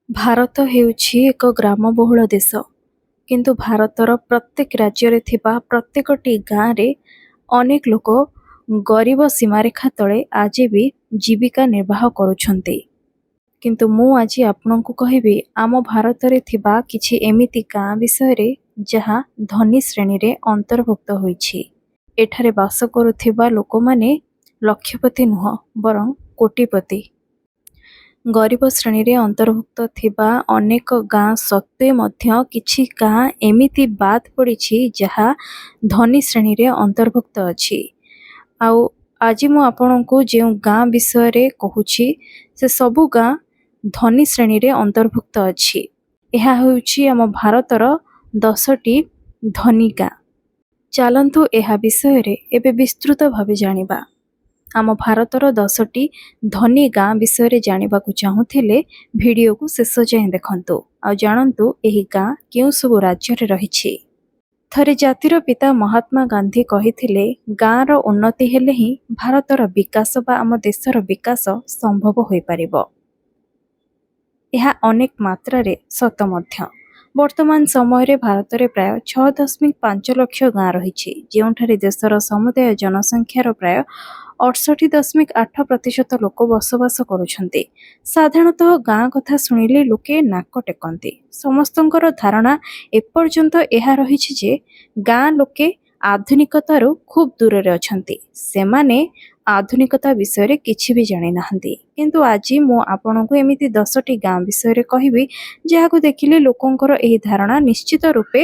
ଭାରତ ହେଉଛି ଏକ ଗ୍ରାମବହୁଳ ଦେଶ, କିନ୍ତୁ ଭାରତର ପ୍ରତ୍ୟେକ ରାଜ୍ୟରେ ଥିବା ପ୍ରତ୍ୟେକଟି ଗାଁରେ ଅନେକ ଲୋକ ଗରିବ ସୀମାରେଖା ତଳେ ଆଜି ବି ଜୀବିକା ନିର୍ବାହ କରୁଛନ୍ତି। କିନ୍ତୁ ମୁଁ ଆଜି ଆପଣଙ୍କୁ କହିବି ଆମ ଭାରତରେ ଥିବା କିଛି ଏମିତି ଗାଁ ବିଷୟରେ ଯାହା ଧନୀ ଶ୍ରେଣୀରେ ଅନ୍ତର୍ଭୁକ୍ତ ହୋଇଛି। ଏଠାରେ ବାସ କରୁଥିବା ଲୋକମାନେ ଲକ୍ଷପତି ନୁହଁ, ବରଂ କୋଟିପତି। ଗରିବ ଶ୍ରେଣୀରେ ଅନ୍ତର୍ଭୁକ୍ତ ଥିବା ଅନେକ ଗାଁ ସତ୍ତ୍ୱେ ମଧ୍ୟ କିଛି ଗାଁ ଏମିତି ବାଦ ପଡ଼ିଛି ଯାହା ଧନୀ ଶ୍ରେଣୀରେ ଅନ୍ତର୍ଭୁକ୍ତ ଅଛି। ଆଉ ଆଜି ମୁଁ ଆପଣଙ୍କୁ ଯେଉଁ ଗାଁ ବିଷୟରେ କହୁଛି ସେ ସବୁ ଗାଁ ଧନୀ ଶ୍ରେଣୀରେ ଅନ୍ତର୍ଭୁକ୍ତ ଅଛି। ଏହା ହେଉଛି ଆମ ଭାରତର 10ଟି ଧନୀ ଗାଁ। ଚାଲନ୍ତୁ ଏହା ବିଷୟରେ ଏବେ ବିସ୍ତୃତ ଭାବେ ଜାଣିବା। ଆମ ଭାରତର 10ଟି ଧନୀ ଗାଁ ବିଷୟରେ ଜାଣିବାକୁ ଚାହୁଁଥିଲେ ଭିଡ଼ିଓକୁ ଶେଷ ଯାଏଁ ଦେଖନ୍ତୁ ଆଉ ଜାଣନ୍ତୁ ଏହି ଗାଁ କେଉଁ ସବୁ ରାଜ୍ୟରେ ରହିଛି। ଥରେ ଜାତିର ପିତା ମହାତ୍ମା ଗାନ୍ଧୀ କହିଥିଲେ, ଗାଁର ଉନ୍ନତି ହେଲେ ହିଁ ଭାରତର ବିକାଶ ବା ଆମ ଦେଶର ବିକାଶ ସମ୍ଭବ ହୋଇପାରିବ। ଏହା ଅନେକ ମାତ୍ରାରେ ସତ ମଧ୍ୟ। ବର୍ତ୍ତମାନ ସମୟରେ ଭାରତରେ ପ୍ରାୟ 6.5 ଲକ୍ଷ ଗାଁ ରହିଛି, ଯେଉଁଠାରେ ଦେଶର ସମୁଦାୟ ଜନସଂଖ୍ୟାର ପ୍ରାୟ 68.8% ଲୋକ ବସବାସ କରୁଛନ୍ତି। ସାଧାରଣତଃ ଗାଁ କଥା ଶୁଣିଲେ ଲୋକେ ନାକ ଟେକନ୍ତି। ସମସ୍ତଙ୍କର ଧାରଣା ଏପର୍ଯ୍ୟନ୍ତ ଏହା ରହିଛି ଯେ ଗାଁ ଲୋକେ ଆଧୁନିକତାରୁ ଖୁବ୍ ଦୂରରେ ଅଛନ୍ତି। ସେମାନେ ଆଧୁନିକତା ବିଷୟରେ କିଛି ବି ଜାଣିନାହାନ୍ତି। କିନ୍ତୁ ଆଜି ମୁଁ ଆପଣଙ୍କୁ ଏମିତି 10ଟି ଗାଁ ବିଷୟରେ କହିବି ଯାହାକୁ ଦେଖିଲେ ଲୋକଙ୍କର ଏହି ଧାରଣା ନିଶ୍ଚିତ ରୂପେ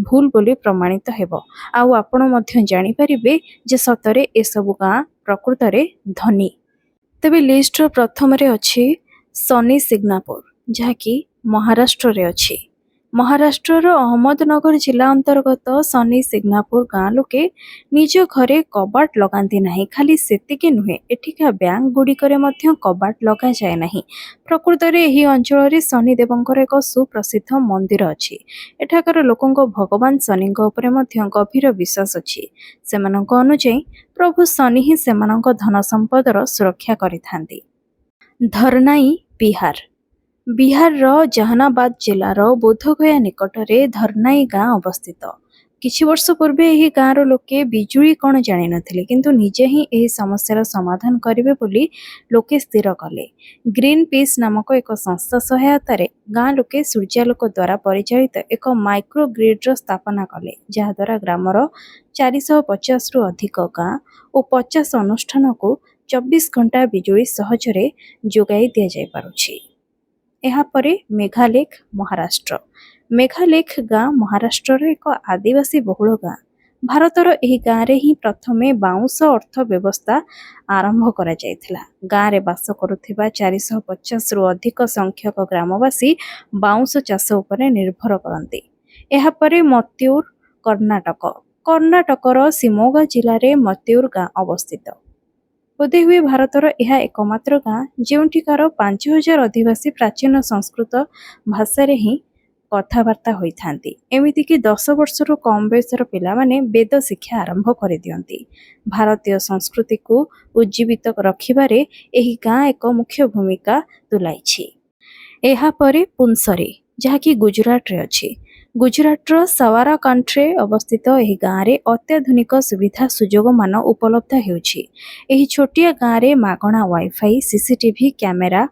ଭୁଲ ବୋଲି ପ୍ରମାଣିତ ହେବ। ଆଉ ଆପଣ ମଧ୍ୟ ଜାଣିପାରିବେ ଯେ ସତରେ ଏସବୁ ଗାଁ ପ୍ରକୃତରେ ଧନୀ। ତେବେ ଲିଷ୍ଟର ପ୍ରଥମରେ ଅଛି ଶନି ସିଗ୍ନାପୁର, ଯାହାକି ମହାରାଷ୍ଟ୍ରରେ ଅଛି। ମହାରାଷ୍ଟ୍ରର ଅହମ୍ମଦନଗର ଜିଲ୍ଲା ଅନ୍ତର୍ଗତ ଶନି ସିଗ୍ନାପୁର ଗାଁ ଲୋକେ ନିଜ ଘରେ କବାଟ ଲଗାନ୍ତି ନାହିଁ। ଖାଲି ସେତିକି ନୁହେଁ, ଏଠିକା ବ୍ୟାଙ୍କ ଗୁଡ଼ିକରେ ମଧ୍ୟ କବାଟ ଲଗାଯାଏ ନାହିଁ। ପ୍ରକୃତରେ ଏହି ଅଞ୍ଚଳରେ ଶନିଦେବଙ୍କର ଏକ ସୁପ୍ରସିଦ୍ଧ ମନ୍ଦିର ଅଛି। ଏଠାକାର ଲୋକଙ୍କ ଭଗବାନ ଶନିଙ୍କ ଉପରେ ମଧ୍ୟ ଗଭୀର ବିଶ୍ୱାସ ଅଛି। ସେମାନଙ୍କ ଅନୁଯାୟୀ ପ୍ରଭୁ ଶନି ହିଁ ସେମାନଙ୍କ ଧନ ସମ୍ପଦର ସୁରକ୍ଷା କରିଥାନ୍ତି। ଧର୍ନାଇ ବିହାର। ବିହାରର ଜାହାନାବାଦ ଜିଲ୍ଲାର ବୋଧଗୟା ନିକଟରେ ଧର୍ନାଇ ଗାଁ ଅବସ୍ଥିତ। କିଛି ବର୍ଷ ପୂର୍ବେ ଏହି ଗାଁର ଲୋକେ ବିଜୁଳି କ'ଣ ଜାଣିନଥିଲେ, କିନ୍ତୁ ନିଜେ ହିଁ ଏହି ସମସ୍ୟାର ସମାଧାନ କରିବେ ବୋଲି ଲୋକେ ସ୍ଥିର କଲେ। ଗ୍ରୀନ ପିସ୍ ନାମକ ଏକ ସଂସ୍ଥା ସହାୟତାରେ ଗାଁ ଲୋକେ ସୂର୍ଯ୍ୟାଲୋକ ଦ୍ୱାରା ପରିଚାଳିତ ଏକ ମାଇକ୍ରୋ ଗ୍ରିଡ୍ର ସ୍ଥାପନା କଲେ, ଯାହାଦ୍ୱାରା ଗ୍ରାମର 450ରୁ ଅଧିକ ଗାଁ ଓ 50 ଅନୁଷ୍ଠାନକୁ 24 ଘଣ୍ଟା ବିଜୁଳି ସହଜରେ ଯୋଗାଇ ଦିଆଯାଇପାରୁଛି। ଏହାପରେ ମେଘାଲେଖ, ମହାରାଷ୍ଟ୍ର। ମେଘାଲେଖ ଗାଁ ମହାରାଷ୍ଟ୍ରର ଏକ ଆଦିବାସୀ ବହୁଳ ଗାଁ। ଭାରତର ଏହି ଗାଁରେ ହିଁ ପ୍ରଥମେ ବାଉଁଶ ଅର୍ଥ ବ୍ୟବସ୍ଥା ଆରମ୍ଭ କରାଯାଇଥିଲା। ଗାଁରେ ବାସ କରୁଥିବା 450ରୁ ଅଧିକ ସଂଖ୍ୟକ ଗ୍ରାମବାସୀ ବାଉଁଶ ଚାଷ ଉପରେ ନିର୍ଭର କରନ୍ତି। ଏହାପରେ ମତ୍ୟୁର, କର୍ଣ୍ଣାଟକ। କର୍ଣ୍ଣାଟକର ଶିମୋଗା ଜିଲ୍ଲାରେ ମତ୍ୟୁର ଗାଁ ଅବସ୍ଥିତ। ବୋଧହୁଏ ଭାରତର ଏହା ଏକମାତ୍ର ଗାଁ ଯେଉଁଠିକାର 5000 ଅଧିବାସୀ ପ୍ରାଚୀନ ସଂସ୍କୃତ ଭାଷାରେ ହିଁ କଥାବାର୍ତ୍ତା ହୋଇଥାନ୍ତି। ଏମିତିକି 10 ବର୍ଷରୁ କମ୍ ବୟସର ପିଲାମାନେ ବେଦ ଶିକ୍ଷା ଆରମ୍ଭ କରିଦିଅନ୍ତି। ଭାରତୀୟ ସଂସ୍କୃତିକୁ ଉଜ୍ଜୀବିତ ରଖିବାରେ ଏହି ଗାଁ ଏକ ମୁଖ୍ୟ ଭୂମିକା ତୁଲାଇଛି। ଏହାପରେ ପୁନସରୀ, ଯାହାକି ଗୁଜରାଟରେ ଅଛି। ଗୁଜରାଟର ସାୱାରାକାଣ୍ଠରେ ଅବସ୍ଥିତ ଏହି ଗାଁରେ ଅତ୍ୟାଧୁନିକ ସୁବିଧା ସୁଯୋଗମାନ ଉପଲବ୍ଧ ହେଉଛି। ଏହି ଛୋଟିଆ ଗାଁରେ ମାଗଣା ୱାଇଫାଇ, ସିସିଟିଭି କ୍ୟାମେରା,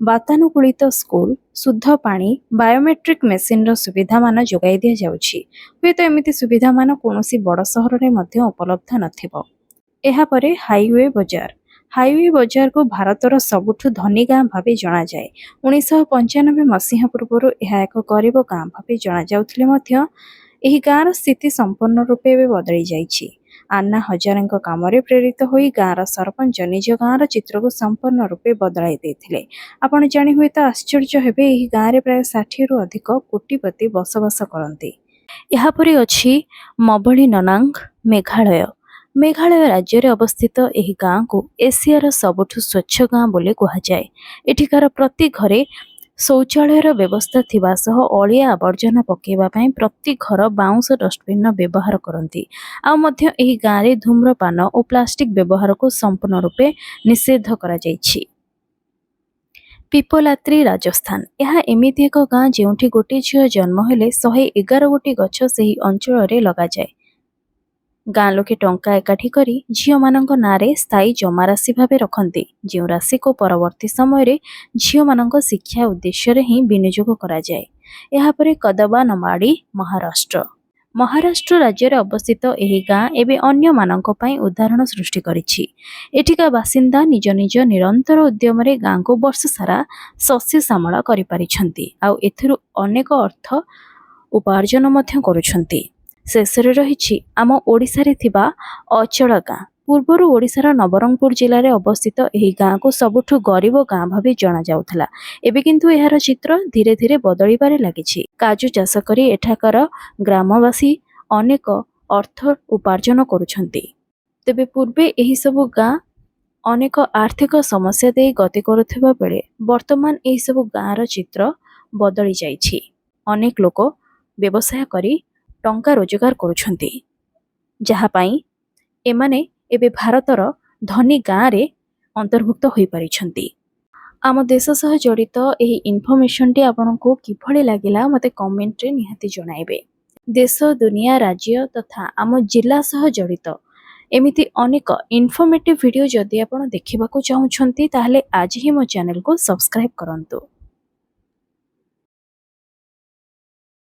ବାତାନୁକୂଳିତ ସ୍କୁଲ, ଶୁଦ୍ଧ ପାଣି, ବାୟୋମେଟ୍ରିକ୍ ମେସିନର ସୁବିଧାମାନ ଯୋଗାଇ ଦିଆଯାଉଛି। ହୁଏତ ଏମିତି ସୁବିଧାମାନ କୌଣସି ବଡ଼ ସହରରେ ମଧ୍ୟ ଉପଲବ୍ଧ ନଥିବ। ଏହାପରେ ହାଇୱେ ବଜାର। ହାଇୱେ ବଜାରକୁ ଭାରତର ସବୁଠୁ ଧନୀ ଗାଁ ଭାବେ ଜଣାଯାଏ। 1995 ମସିହା ପୂର୍ବରୁ ଏହା ଏକ ଗରିବ ଗାଁ ଭାବେ ଜଣାଯାଉଥିଲେ ମଧ୍ୟ ଏହି ଗାଁର ସ୍ଥିତି ସମ୍ପୂର୍ଣ୍ଣ ରୂପେ ଏବେ ବଦଳି ଯାଇଛି। ଆନ୍ନା ହଜାରେଙ୍କ କାମରେ ପ୍ରେରିତ ହୋଇ ଗାଁର ସରପଞ୍ଚ ନିଜ ଗାଁର ଚିତ୍ରକୁ ସମ୍ପୂର୍ଣ୍ଣ ରୂପେ ବଦଳାଇ ଦେଇଥିଲେ। ଆପଣ ଜାଣି ହୁଏତ ଆଶ୍ଚର୍ଯ୍ୟ ହେବେ, ଏହି ଗାଁରେ ପ୍ରାୟ 60ରୁ ଅଧିକ କୋଟିପତି ବସବାସ କରନ୍ତି। ଏହାପରେ ଅଛି ମବଳିନନାଙ୍ଗ, ମେଘାଳୟ। ମେଘାଳୟ ରାଜ୍ୟରେ ଅବସ୍ଥିତ ଏହି ଗାଁକୁ ଏସିଆର ସବୁଠୁ ସ୍ୱଚ୍ଛ ଗାଁ ବୋଲି କୁହାଯାଏ। ଏଠିକାର ପ୍ରତି ଘରେ ଶୌଚାଳୟର ବ୍ୟବସ୍ଥା ଥିବା ସହ ଅଳିଆ ଆବର୍ଜନା ପକାଇବା ପାଇଁ ପ୍ରତି ଘର ବାଉଁଶ ଡଷ୍ଟବିନ୍ର ବ୍ୟବହାର କରନ୍ତି। ଆଉ ମଧ୍ୟ ଏହି ଗାଁରେ ଧୂମ୍ରପାନ ଓ ପ୍ଲାଷ୍ଟିକ୍ ବ୍ୟବହାରକୁ ସମ୍ପୂର୍ଣ୍ଣ ରୂପେ ନିଷେଧ କରାଯାଇଛି। ପିପଲାତ୍ରି ରାଜସ୍ଥାନ। ଏହା ଏମିତି ଏକ ଗାଁ ଯେଉଁଠି ଗୋଟିଏ ଝିଅ ଜନ୍ମ ହେଲେ 111 ଗୋଟି ଗଛ ସେହି ଅଞ୍ଚଳରେ ଲଗାଯାଏ। ଗାଁ ଲୋକେ ଟଙ୍କା ଏକାଠି କରି ଝିଅମାନଙ୍କ ନାଁରେ ସ୍ଥାୟୀ ଜମାରାଶି ଭାବେ ରଖନ୍ତି, ଯେଉଁ ରାଶିକୁ ପରବର୍ତ୍ତୀ ସମୟରେ ଝିଅମାନଙ୍କ ଶିକ୍ଷା ଉଦ୍ଦେଶ୍ୟରେ ହିଁ ବିନିଯୋଗ କରାଯାଏ। ଏହାପରେ କଦବାନମାଡ଼ି ମହାରାଷ୍ଟ୍ର। ମହାରାଷ୍ଟ୍ର ରାଜ୍ୟରେ ଅବସ୍ଥିତ ଏହି ଗାଁ ଏବେ ଅନ୍ୟମାନଙ୍କ ପାଇଁ ଉଦାହରଣ ସୃଷ୍ଟି କରିଛି। ଏଠିକା ବାସିନ୍ଦା ନିଜ ନିଜ ନିରନ୍ତର ଉଦ୍ୟମରେ ଗାଁକୁ ବର୍ଷ ସାରା ଶସ୍ୟ ଶ୍ୟାମଳ କରିପାରିଛନ୍ତି, ଆଉ ଏଥିରୁ ଅନେକ ଅର୍ଥ ଉପାର୍ଜନ ମଧ୍ୟ କରୁଛନ୍ତି। ଶେଷରେ ରହିଛି ଆମ ଓଡ଼ିଶାରେ ଥିବା ଅଚଳ ଗାଁ। ପୂର୍ବରୁ ଓଡ଼ିଶାର ନବରଙ୍ଗପୁର ଜିଲ୍ଲାରେ ଅବସ୍ଥିତ ଏହି ଗାଁକୁ ସବୁଠୁ ଗରିବ ଗାଁ ଭାବେ ଜଣାଯାଉଥିଲା। ଏବେ କିନ୍ତୁ ଏହାର ଚିତ୍ର ଧୀରେ ଧୀରେ ବଦଳିବାରେ ଲାଗିଛି। କାଜୁ ଚାଷ କରି ଏଠାକାର ଗ୍ରାମବାସୀ ଅନେକ ଅର୍ଥ ଉପାର୍ଜନ କରୁଛନ୍ତି। ତେବେ ପୂର୍ବେ ଏହିସବୁ ଗାଁ ଅନେକ ଆର୍ଥିକ ସମସ୍ୟା ଦେଇ ଗତି କରୁଥିବା ବେଳେ ବର୍ତ୍ତମାନ ଏହିସବୁ ଗାଁର ଚିତ୍ର ବଦଳି ଯାଇଛି। ଅନେକ ଲୋକ ବ୍ୟବସାୟ କରି ଟଙ୍କା ରୋଜଗାର କରୁଛନ୍ତି, ଯାହା ପାଇଁ ଏମାନେ ଏବେ ଭାରତର ଧନୀ ଗାଁରେ ଅନ୍ତର୍ଭୁକ୍ତ ହୋଇପାରିଛନ୍ତି। ଆମ ଦେଶ ସହ ଜଡ଼ିତ ଏହି ଇନଫର୍ମେସନଟି ଆପଣଙ୍କୁ କିଭଳି ଲାଗିଲା ମୋତେ କମେଣ୍ଟରେ ନିହାତି ଜଣାଇବେ। ଦେଶ, ଦୁନିଆ, ରାଜ୍ୟ ତଥା ଆମ ଜିଲ୍ଲା ସହ ଜଡ଼ିତ ଏମିତି ଅନେକ ଇନଫର୍ମେଟିଭ୍ ଭିଡ଼ିଓ ଯଦି ଆପଣ ଦେଖିବାକୁ ଚାହୁଁଛନ୍ତି, ତାହେଲେ ଆଜି ହିଁ ମୋ ଚ୍ୟାନେଲକୁ ସବସ୍କ୍ରାଇବ୍ କରନ୍ତୁ।